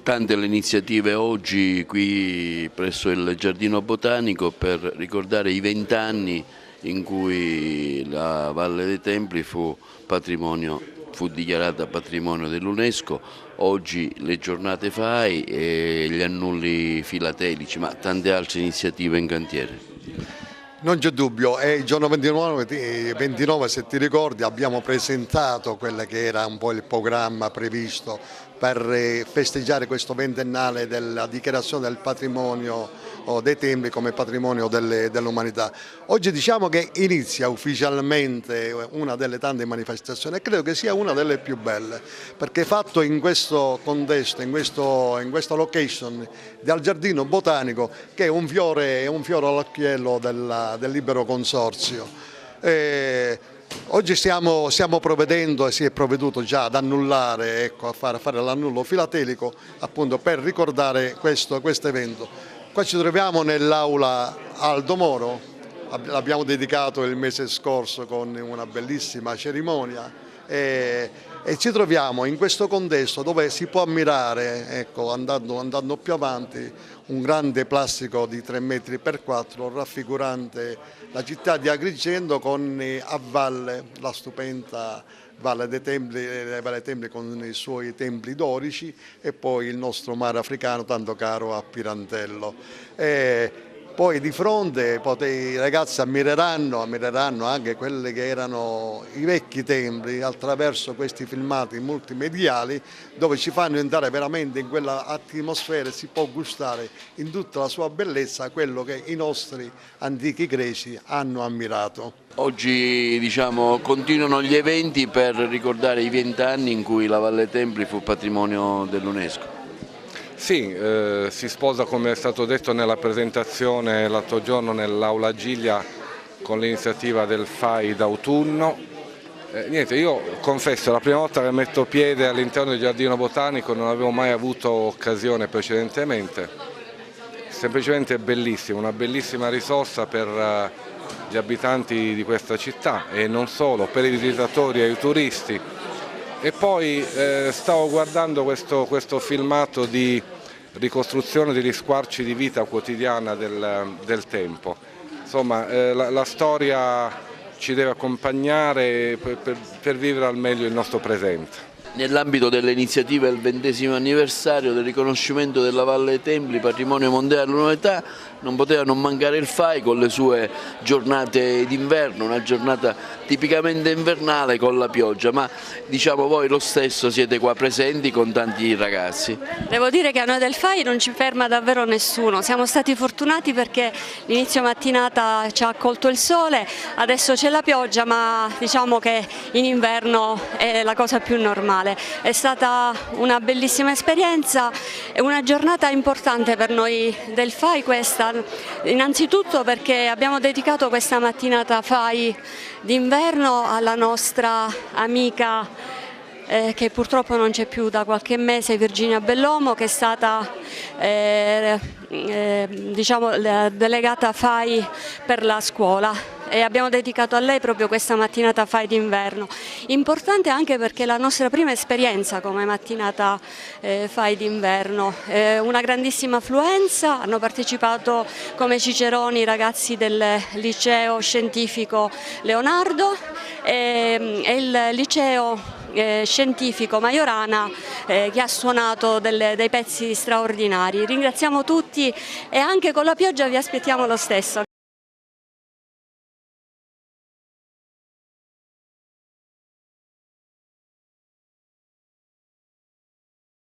Tante le iniziative oggi qui presso il Giardino Botanico per ricordare i 20 anni in cui la Valle dei Templi fu dichiarata patrimonio dell'UNESCO. Oggi le giornate FAI e gli annulli filatelici, ma tante altre iniziative in cantiere. Non c'è dubbio, e il giorno 29, se ti ricordi, abbiamo presentato quello che era un po' il programma previsto per festeggiare questo ventennale della dichiarazione del patrimonio dei templi come patrimonio dell'umanità. Oggi diciamo che inizia ufficialmente una delle tante manifestazioni e credo che sia una delle più belle, perché fatto in questo contesto, in questa location del Giardino Botanico, che è un fiore all'occhiello del libero consorzio. Oggi stiamo provvedendo e si è provveduto già ad annullare, ecco, a fare l'annullo filatelico appunto per ricordare questo evento. Qua ci troviamo nell'aula Aldo Moro, l'abbiamo dedicato il mese scorso con una bellissima cerimonia e ci troviamo in questo contesto dove si può ammirare, ecco, andando più avanti, un grande plastico di 3 metri per 4 raffigurante la città di Agrigento con a valle la stupenda Valle dei Templi con i suoi templi dorici e poi il nostro mare africano tanto caro a Pirandello. Poi di fronte i ragazzi ammireranno anche quelli che erano i vecchi templi attraverso questi filmati multimediali dove ci fanno entrare veramente in quella atmosfera e si può gustare in tutta la sua bellezza quello che i nostri antichi greci hanno ammirato. Oggi continuano gli eventi per ricordare i 20 anni in cui la Valle dei Templi fu patrimonio dell'UNESCO. Sì, si sposa, come è stato detto nella presentazione l'altro giorno nell'Aula Gilia, con l'iniziativa del FAI d'autunno. Io confesso, la prima volta che metto piede all'interno del Giardino Botanico non avevo mai avuto occasione precedentemente. Semplicemente è bellissimo, una bellissima risorsa per gli abitanti di questa città e non solo, per i visitatori e i turisti. E poi stavo guardando questo filmato di ricostruzione degli squarci di vita quotidiana del tempo. Insomma, la storia ci deve accompagnare per vivere al meglio il nostro presente. Nell'ambito delle iniziative del 20° anniversario del riconoscimento della Valle dei Templi patrimonio mondiale dell'umanità non poteva non mancare il FAI con le sue giornate d'inverno, una giornata tipicamente invernale con la pioggia, ma voi lo stesso siete qua presenti con tanti ragazzi. Devo dire che a noi del FAI non ci ferma davvero nessuno, siamo stati fortunati perché l'inizio mattinata ci ha accolto il sole, adesso c'è la pioggia, ma diciamo che in inverno è la cosa più normale. È stata una bellissima esperienza e una giornata importante per noi del FAI questa, innanzitutto perché abbiamo dedicato questa mattinata FAI d'inverno alla nostra amica che purtroppo non c'è più da qualche mese, Virginia Bellomo, che è stata la delegata FAI per la scuola. E abbiamo dedicato a lei proprio questa mattinata FAI d'inverno. Importante anche perché è la nostra prima esperienza come mattinata FAI d'inverno, una grandissima affluenza, hanno partecipato come ciceroni i ragazzi del liceo scientifico Leonardo e il liceo scientifico Majorana che ha suonato dei pezzi straordinari. Ringraziamo tutti e anche con la pioggia vi aspettiamo lo stesso.